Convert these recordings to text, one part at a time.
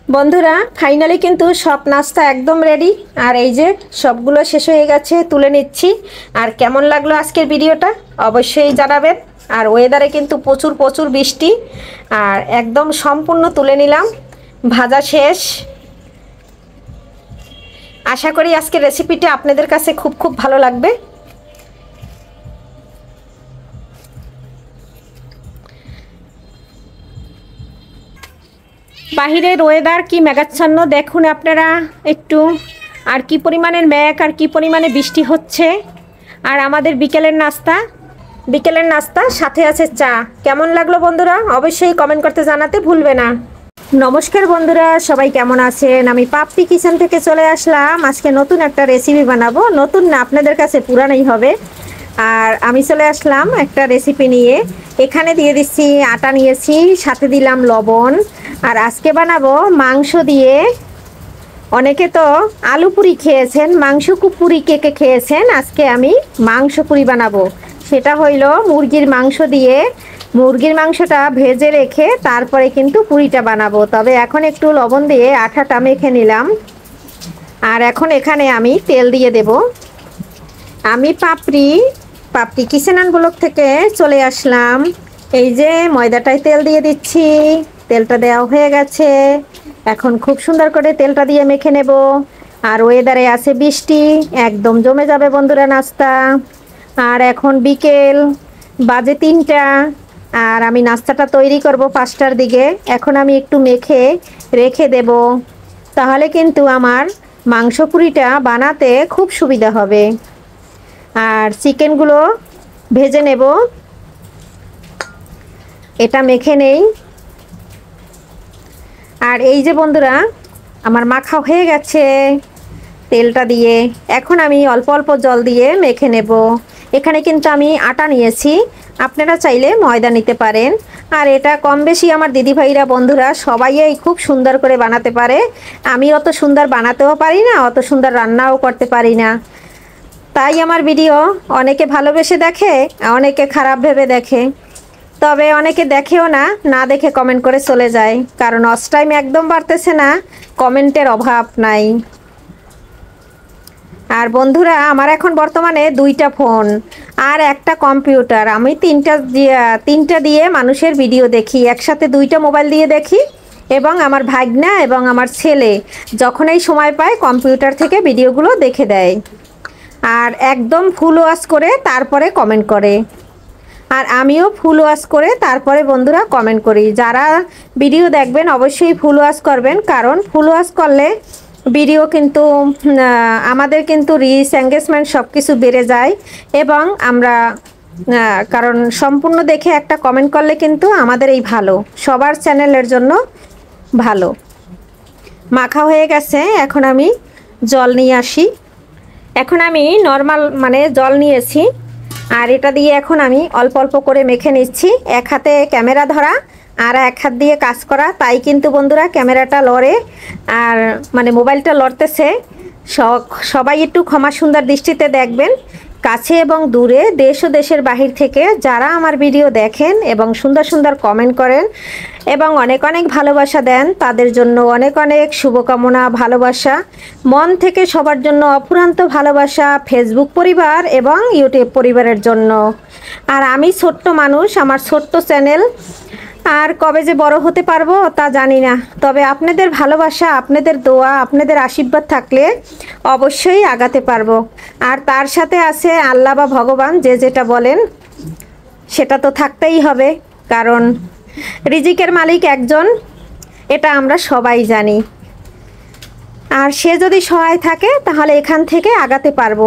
বন্ধুরা ফাইনালি কিন্তু সব নাস্তা একদম রেডি। আর এই যে সবগুলো শেষ হয়ে গেছে, তুলে নিচ্ছি। আর কেমন লাগলো আজকের ভিডিওটা অবশ্যই জানাবেন। আর ওয়েদারে কিন্তু প্রচুর প্রচুর বৃষ্টি, আর একদম সম্পূর্ণ তুলে নিলাম, ভাজা শেষ। আশা করি আজকের রেসিপিটা আপনাদের কাছে খুব খুব ভালো লাগবে। বাহিরের ওয়েদার কি মেঘাচ্ছন্ন দেখুন আপনারা একটু, আর কি পরিমাণের মেঘ আর কি পরিমাণে বৃষ্টি হচ্ছে। আর আমাদের বিকেলের নাস্তা সাথে আছে চা। কেমন লাগলো বন্ধুরা অবশ্যই কমেন্ট করতে জানাতে ভুলবে না। নমস্কার বন্ধুরা, সবাই কেমন আছেন? আমি পাপ্পি কিচেন থেকে চলে আসলাম। আজকে নতুন একটা রেসিপি বানাবো, নতুন না, আপনাদের কাছে পুরানোই হবে। আর আমি চলে আসলাম একটা রেসিপি নিয়ে। এখানে দিয়ে দিচ্ছি আটা নিয়েছি, সাথে দিলাম লবণ। আর আজকে বানাবো মাংস দিয়ে। অনেকে তো আলু পুরি খেয়েছেন, মাংস পুরি কে কে খেয়েছেন, আজকে আমি মাংস পুরি বানাবো। সেটা হইল মুরগির মাংস দিয়ে। মুরগির মাংসটা ভেজে রেখে তারপরে কিন্তু পুরিটা বানাবো। তবে এখন একটু লবণ দিয়ে আটাটা মেখে নিলাম। আর এখন এখানে আমি তেল দিয়ে দেব। আমি পাপড়ি কিচেন অ্যান্ড ব্লগ থেকে চলে আসলাম। এই যে ময়দাটায় তেল দিয়ে দিচ্ছি, তেলটা দেওয়া হয়ে গেছে। এখন খুব সুন্দর করে তেলটা দিয়ে মেখে নেব। আর ওয়েদারে আছে বৃষ্টি, একদম জমে যাবে বন্ধুরা নাস্তা। আর এখন বিকেল বাজে 3টা, আর আমি নাস্তাটা তৈরি করব 5টার দিকে। এখন আমি একটু মেখে রেখে দেব, তাহলে কিন্তু আমার মাংস পুরিটা বানাতে খুব সুবিধা হবে। আর চিকেনগুলো ভেজে নেব, এটা মেখে নেই। আর এই যে বন্ধুরা আমার মাখা হয়ে গেছে তেলটা দিয়ে। এখন আমি অল্প অল্প জল দিয়ে মেখে নেব। এখানে কিন্তু আমি আটা নিয়েছি, আপনারা চাইলে ময়দা নিতে পারেন। আর এটা কম বেশি আমার দিদিভাইরা বন্ধুরা সবাই খুব সুন্দর করে বানাতে পারে। আমি অত সুন্দর বানাতেও পারি না, অত সুন্দর রান্নাও করতে পারি না। তাই আমার ভিডিও অনেকে ভালোবেসে দেখে, অনেকে খারাপ ভেবে দেখে। তবে অনেকে দেখেও না, না দেখে কমেন্ট করে চলে যায়। কারণ অস টাইম একদম বাড়তেছে না, কমেন্টের অভাব নাই। আর বন্ধুরা আমার এখন বর্তমানে 2টা ফোন আর একটা কম্পিউটার। আমি তিনটা দিয়ে মানুষের ভিডিও দেখি, একসাথে 2টা মোবাইল দিয়ে দেখি। এবং আমার ভাগনা এবং আমার ছেলে যখনই সময় পায় কম্পিউটার থেকে ভিডিওগুলো দেখে দেয়। আর একদম ফুল ওয়াচ করে তারপরে কমেন্ট করে। আর আমিও ফুল ওয়াচ করে তারপরে বন্ধুরা কমেন্ট করি। যারা ভিডিও দেখবেন অবশ্যই ফুল ওয়াচ করবেন, কারণ ফুল ওয়াচ করলে ভিডিও কিন্তু আমাদের কিন্তু রিচ এঙ্গেজমেন্ট সব কিছু বেড়ে যায়। এবং আমরা কারণ সম্পূর্ণ দেখে একটা কমেন্ট করলে কিন্তু আমাদের এই ভালো, সবার চ্যানেলের জন্য ভালো। মাখা হয়ে গেছে, এখন আমি জল নিয়ে আসি। এখন আমি নর্মাল মানে জল নিয়েছি। আর এটা দিয়ে এখন আমি অল্প অল্প করে মেখে নিচ্ছি। এক হাতে ক্যামেরা ধরা আর এক হাত দিয়ে কাজ করা, তাই কিন্তু বন্ধুরা ক্যামেরাটা লড়ে আর মানে মোবাইলটা লড়তেছে। সবাই একটু ক্ষমা সুন্দর দৃষ্টিতে দেখবেন। কাছে এবং দূরে, দেশ ও দেশের বাহির থেকে যারা আমার ভিডিও দেখেন এবং সুন্দর সুন্দর কমেন্ট করেন এবং অনেক অনেক ভালোবাসা দেন, তাদের জন্য অনেক অনেক শুভকামনা, ভালোবাসা মন থেকে সবার জন্য অফুরন্ত ভালোবাসা ফেসবুক পরিবার এবং ইউটিউব পরিবারের জন্য। আর আমি ছোট্ট মানুষ, আমার ছোট্ট চ্যানেল, আর কবে যে বড় হতে পারবো তা জানি না। তবে আপনাদের ভালোবাসা, আপনাদের দোয়া, আপনাদের আশীর্বাদ থাকলে অবশ্যই আগাতে পারবো। আর তার সাথে আছে আল্লাহ বা ভগবান, যে যেটা বলেন সেটা তো থাকতেই হবে। কারণ রিজিকের মালিক একজন, এটা আমরা সবাই জানি। আর সে যদি সহায় থাকে তাহলে এখান থেকে আগাতে পারবো।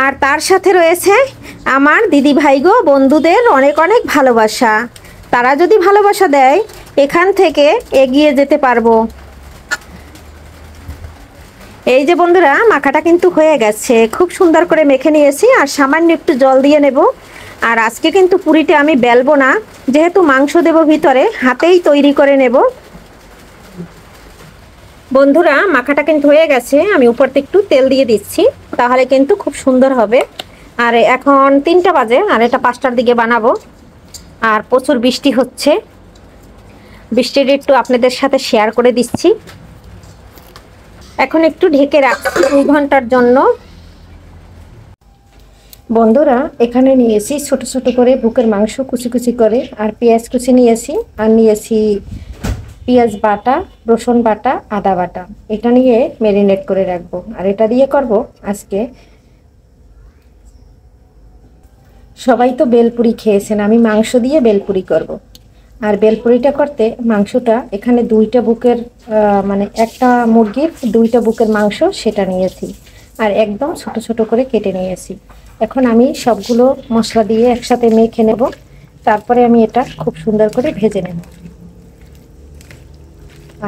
আর তার সাথে রয়েছে আমার দিদি ভাইগো বন্ধুদের অনেক অনেক ভালোবাসা। তারা যদি ভালোবাসা দেয় এখান থেকে এগিয়ে যেতে পারবো। এই যে বন্ধুরা মাখাটা কিন্তু হয়ে গেছে, খুব সুন্দর করে মেখে নিয়েছি। আর সামান্য একটু জল দিয়ে নেব। আর আজকে কিন্তু পুরিটা আমি বেলবো না, যেহেতু মাংস দেব ভিতরে, হাতেই তৈরি করে নেব। বন্ধুরা মাখাটা কিন্তু হয়ে গেছে, আমি উপরতে একটু তেল দিয়ে দিচ্ছি, তাহলে কিন্তু খুব সুন্দর হবে। আর এখন 3টা বাজে, আর এটা 5টার দিকে বানাবো। আর প্রচুর বৃষ্টি হচ্ছে, বৃষ্টির একটু আপনাদের সাথে শেয়ার করে দিচ্ছি। এখন একটু ঢেকে রাখছি 2 ঘন্টার জন্য। বন্ধুরা এখানে নিয়েছি ছোট ছোট করে বুকের মাংস কুচি কুচি করে, আর পেঁয়াজ কুচি নিয়েছি, আর নিয়েছি পেঁয়াজ বাটা, রসুন বাটা, আদা বাটা। এটা নিয়ে ম্যারিনেট করে রাখবো। আর এটা দিয়ে করব আজকে, সবাই তো বেলপুরি খেয়েছেন, আমি মাংস দিয়ে বেলপুরি করব। আর বেলপুরিটা করতে মাংসটা এখানে 2টা বুকের মানে একটা মুরগির 2টা বুকের মাংস সেটা নিয়েছি, আর একদম ছোট ছোট করে কেটে নিয়েছি। এখন আমি সবগুলো মশলা দিয়ে একসাথে মেখে নেব, তারপরে আমি এটা খুব সুন্দর করে ভেজে নেব।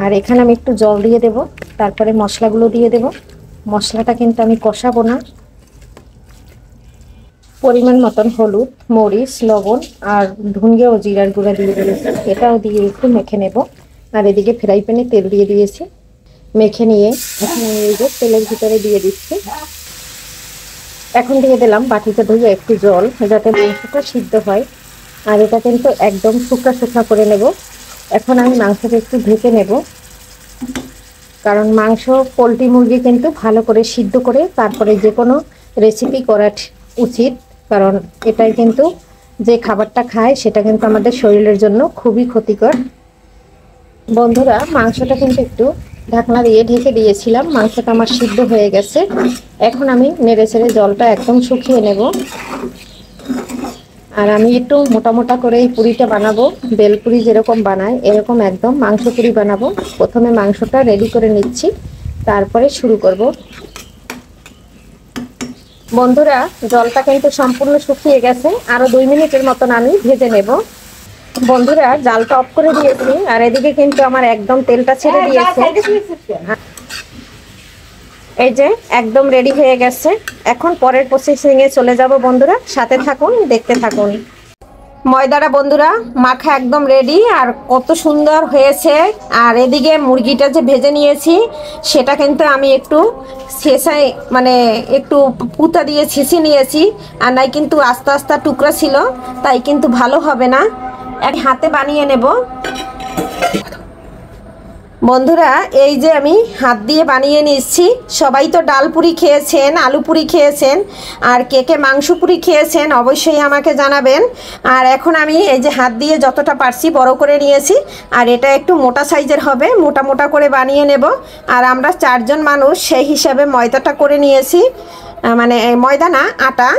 আর এখানে আমি একটু জল দিয়ে দেব, তারপরে মশলাগুলো দিয়ে দেব। মশলাটা কিন্তু আমি কষাবো না। পরিমাণ মতন হলুদ, মরিচ, লবণ আর ধনিয়া ও জিরার গুঁড়া দিয়ে দিয়েছি। এটাও দিয়ে একটু মেখে নেব। আর এদিকে ফ্রাই প্যানে তেল দিয়ে দিয়েছি। মেখে নিয়ে এখন এই যে তেলের ভিতরে দিয়ে দিচ্ছি। এখন দিয়ে দিলাম বাটিতে ধুয়ে একটু জল, যাতে মাংসটা সিদ্ধ হয়। আর এটা কিন্তু একদম শুকনা শুকনা করে নেব। এখন আমি মাংসটা একটু ঢেকে নেব, কারণ মাংস পোলট্রি মুরগি কিন্তু ভালো করে সিদ্ধ করে তারপরে যে কোনো রেসিপি করা উচিত, কারণ এটাই কিন্তু যে খাবারটা খায় সেটা কিন্তু আমাদের শরীরের জন্য খুবই ক্ষতিকর। বন্ধুরা মাংসটা কিন্তু একটু ঢাকনা দিয়ে ঢেকে দিয়েছিলাম, মাংসটা আমার সিদ্ধ হয়ে গেছে। এখন আমি নেড়ে ছেড়ে জলটা একদম শুকিয়ে নেব। আর আমি একটু মোটা মোটা করে এই পুরিটা বানাবো, বেলপুরি যেরকম বানায় এরকম একদম মাংস পুরি বানাবো। প্রথমে মাংসটা রেডি করে নিচ্ছি, তারপরে শুরু করব। বন্ধুরা জলটা কিন্তু সম্পূর্ণ শুকিয়ে গেছে, আরো 2 মিনিটের মতন আমি ভেজে নেব। বন্ধুরা জালটা অফ করে দিয়েছি, আর এদিকে কিন্তু আমার একদম তেলটা ছেড়ে দিয়েছে। এই যে একদম রেডি হয়ে গেছে। এখন পরের প্রসেসিং এ চলে যাব। বন্ধুরা সাথে থাকুন, দেখতে থাকুন। ময়দাটা বন্ধুরা মাখা একদম রেডি, আর কত সুন্দর হয়েছে। আর এদিকে মুরগিটা যে ভেজে নিয়েছি সেটা কিন্তু আমি একটু ছেঁচাই, মানে একটু পুতা দিয়ে ছেঁচে নিয়েছি। আর নাই কিন্তু আস্তে আস্তে টুকরা ছিল, তাই কিন্তু ভালো হবে না। এক হাতে বানিয়ে নেব। বন্ধুরা এই যে আমি হাত দিয়ে বানিয়ে নিচ্ছি। সবাই তো ডাল পুরি খেয়েছেন, আলু পুরি খেয়েছেন, আর কে কে মাংস পুরি খেয়েছেন অবশ্যই আমাকে জানাবেন। আর এখন আমি এই যে হাত দিয়ে যতটা পারছি বড় করে নিয়েছি, আর এটা একটু মোটা সাইজের হবে, মোটা মোটা করে বানিয়ে নেব। আর আমরা 4 জন মানুষ, সেই হিসাবে ময়দাটা করে নিয়েছি, মানে ময়দা না আটা।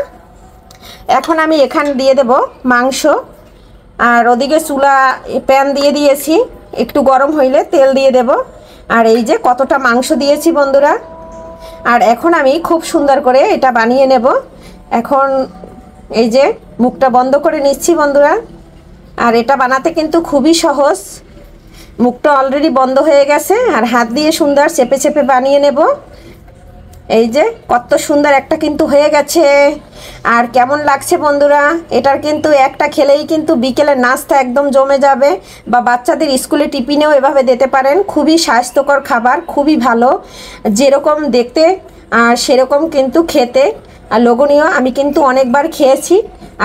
এখন আমি এখানে দিয়ে দেব মাংস, আর ওদিকে চুলা প্যান দিয়ে দিয়েছি, একটু গরম হইলে তেল দিয়ে দেব। আর এই যে কতটা মাংস দিয়েছি বন্ধুরা। আর এখন আমি খুব সুন্দর করে এটা বানিয়ে নেব। এখন এই যে মুখটা বন্ধ করে নিচ্ছি বন্ধুরা। আর এটা বানাতে কিন্তু খুবই সহজ। মুখটা অলরেডি বন্ধ হয়ে গেছে, আর হাত দিয়ে সুন্দর চেপে চেপে বানিয়ে নেব। এই যে কত সুন্দর একটা কিন্তু হয়ে গেছে। আর কেমন লাগছে বন্ধুরা, এটার কিন্তু একটা খেলেই কিন্তু বিকেলের নাস্তা একদম জমে যাবে, বা বাচ্চাদের স্কুলে টিফিনেও এভাবে দিতে পারেন। খুবই স্বাস্থ্যকর খাবার, খুবই ভালো, যেরকম দেখতে আর সেরকম কিন্তু খেতে আর লোভনীয়। আমি কিন্তু অনেকবার খেয়েছি,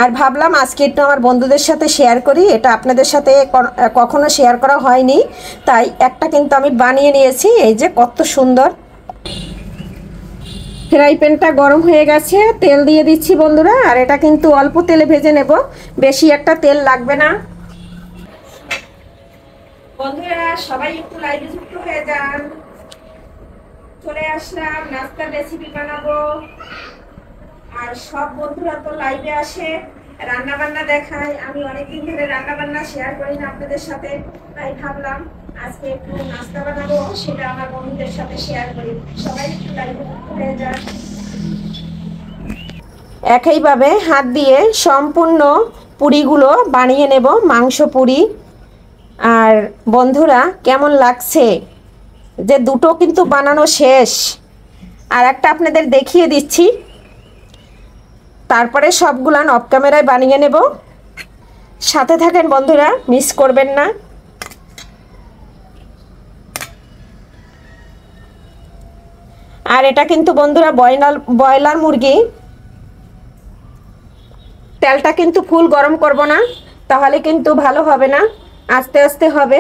আর ভাবলাম আজকে একটু আমার বন্ধুদের সাথে শেয়ার করি। এটা আপনাদের সাথে কখনো শেয়ার করা হয়নি, তাই একটা কিন্তু আমি বানিয়ে নিয়েছি। এই যে কত সুন্দর। ফ্রাই প্যানটা গরম হয়ে গেছে, তেল দিয়ে দিচ্ছি বন্ধুরা। আর এটা কিন্তু অল্প তেলে ভেজে নেব, বেশি একটা তেল লাগবে না। বন্ধুরা সবাই একটু লাইভে যুক্ত হয়ে যান। চলে আসলাম, নাস্তার রেসিপি বানাবো। আর সব বন্ধুরা তো লাইভে আসে, রান্না বান্না দেখায়। আমি অনেকদিন ধরে রান্না বান্না শেয়ার করি না আপনাদের সাথে, তাই ভাবলাম আজকে একটু নাস্তা বানাবো, সেটা আমার বন্ধুদের সাথে শেয়ার করি। সবাই একটু লাইভে যুক্ত হয়ে যান। একইভাবে হাত দিয়ে সম্পূর্ণ পুরিগুলো বানিয়ে নেব, মাংস পুরি। আর বন্ধুরা কেমন লাগছে, যে দুটো কিন্তু বানানো শেষ, আর একটা আপনাদের দেখিয়ে দিচ্ছি। তারপরে সবগুলান অফ ক্যামেরায় বানিয়ে নেব। সাথে থাকেন বন্ধুরা, মিস করবেন না। আর এটা কিন্তু বন্ধুরা ব্রয়লার মুরগি। তেলটা কিন্তু ফুল গরম করব না, তাহলে কিন্তু ভালো হবে না, আস্তে আস্তে হবে।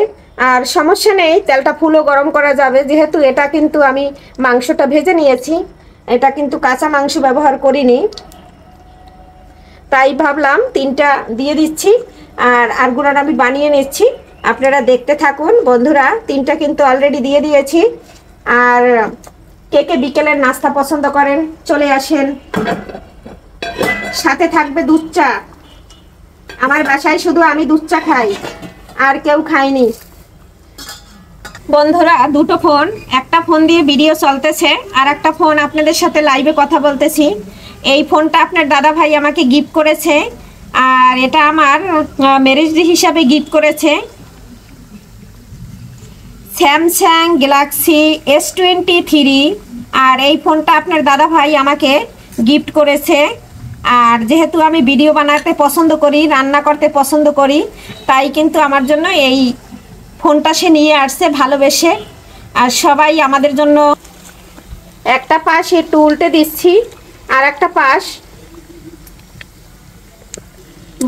আর সমস্যা নেই, তেলটা ফুলও গরম করা যাবে, যেহেতু এটা কিন্তু আমি মাংসটা ভেজে নিয়েছি, এটা কিন্তু কাঁচা মাংস ব্যবহার করিনি, তাই ভাবলাম 3টা দিয়ে দিচ্ছি। আর আরগুলার আমি বানিয়ে নিচ্ছি, আপনারা দেখতে থাকুন বন্ধুরা। 3টা কিন্তু অলরেডি দিয়ে দিয়েছি। আর কে কে বিকেলের নাস্তা পছন্দ করেন চলে আসেন, সাথে থাকবে দুধ চা। আমার বাসায় শুধু আমি দুধ চা খাই, আর কেউ খায়নি। বন্ধুরা, দুটো ফোন, একটা ফোন দিয়ে ভিডিও চলতেছে আর একটা ফোন আপনাদের সাথে লাইভে কথা বলতেছি। এই ফোনটা আপনার দাদা ভাই আমাকে গিফট করেছে, আর এটা আমার ম্যারেজ ডে হিসাবে গিফট করেছে। Samsung Galaxy S23। আর এই ফোনটা আপনার দাদা ভাই আমাকে গিফট করেছে। আর যেহেতু আমি ভিডিও বানাতে পছন্দ করি, রান্না করতে পছন্দ করি, তাই কিন্তু আমার জন্য এই ফোনটা সে নিয়ে আসছে ভালোবেসে। আর সবাই আমাদের জন্য একটা পাশ একটু উল্টে দিচ্ছি, আর একটা পাশ।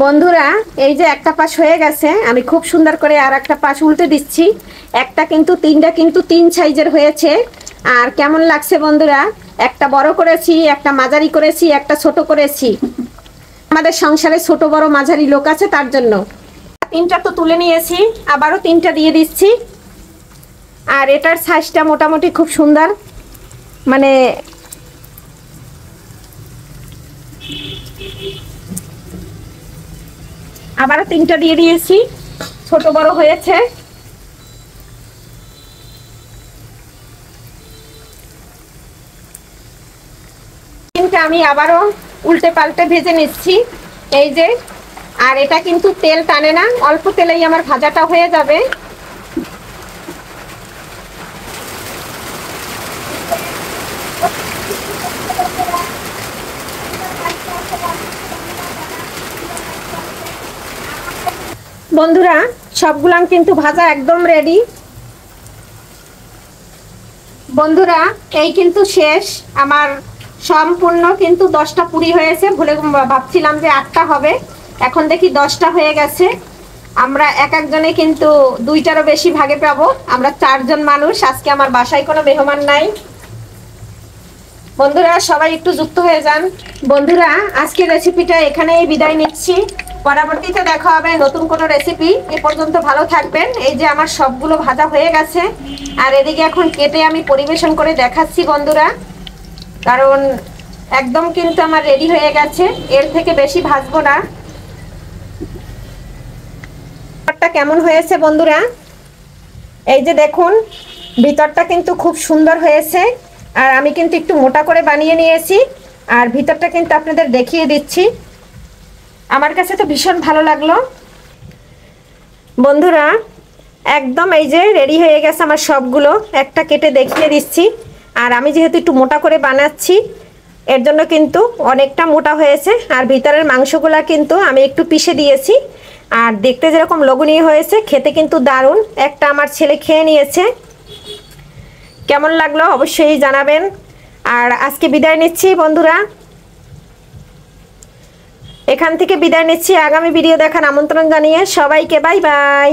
বন্ধুরা, এই যে একটা পাশ হয়ে গেছে, আমি খুব সুন্দর করে আর একটা পাশ উল্টে দিচ্ছি। একটা কিন্তু 3টা কিন্তু 3 সাইজের হয়েছে। আর কেমন লাগছে বন্ধুরা? একটা বড় করেছি, একটা মাঝারি করেছি, একটা ছোট করেছি। আমাদের সংসারে ছোট বড় মাঝারি লোক আছে, তার জন্য 3টা তো তুলে নিয়েছি, আবারও 3টা দিয়ে দিচ্ছি। আর এটার সাইজটা মোটামুটি খুব সুন্দর, মানে আবারও 3টা দিয়ে দিয়েছি, ছোট বড় হয়েছে। কিন্তু আমি আবারও উল্টে পাল্টে ভেজে নিচ্ছি, এই যে। আর এটা কিন্তু তেল টানে না, অল্প তেলেই আমার ভাজাটা হয়ে যাবে। বন্ধুরা, সবগুলাম কিন্তু ভাজা একদম রেডি। বন্ধুরা, এই কিন্তু শেষ আমার সম্পূর্ণ, কিন্তু 10টা পুরি হয়েছে। ভুলে ভাবছিলাম যে 8টা হবে, এখন দেখি 10টা হয়ে গেছে। আমরা এক একজনে কিন্তু 2টারও বেশি ভাগে পাবো। আমরা 4 জন মানুষ, আজকে আমার বাসায় কোনো মেহমান নাই। বন্ধুরা, সবাই একটু যুক্ত হয়ে যান। বন্ধুরা, আজকের রেসিপিটা এখানেই বিদায় নিচ্ছি, পরবর্তীতে দেখা হবে নতুন কোনো রেসিপি। এ পর্যন্ত ভালো থাকবেন। এই যে আমার সবগুলো ভাজা হয়ে গেছে, আর এদিকে এখন কেটে আমি পরিবেশন করে দেখাচ্ছি বন্ধুরা, কারণ একদম কিন্তু আমার রেডি হয়ে গেছে, এর থেকে বেশি ভাজবো না। কেমন হয়েছে বন্ধুরা? এই যে দেখুন, ভিতরটা কিন্তু খুব সুন্দর হয়েছে। আর আমি কিন্তু একটু মোটা করে বানিয়ে নিয়েছি, আর ভিতরটা কিন্তু আপনাদের দেখিয়ে দিচ্ছি। আমার কাছে তো ভীষণ ভালো লাগলো বন্ধুরা। একদম এই যে রেডি হয়ে গেছে আমার সবগুলো, একটা কেটে দেখিয়ে দিচ্ছি। আর আমি যেহেতু একটু মোটা করে বানাচ্ছি, এর জন্য কিন্তু অনেকটা মোটা হয়েছে। আর ভিতরের মাংসগুলা কিন্তু আমি একটু পিষে দিয়েছি। আর দেখতে যেরকম লোভনীয় হয়েছে, খেতে কিন্তু দারুণ। একটা আমার ছেলে খেয়ে নিয়েছে, কেমন লাগলো অবশ্যই জানাবেন। আর আজকে বিদায় নিচ্ছি বন্ধুরা, এখান থেকে বিদায় নিচ্ছি। আগামী ভিডিও দেখার আমন্ত্রণ জানিয়ে সবাইকে বাই বাই।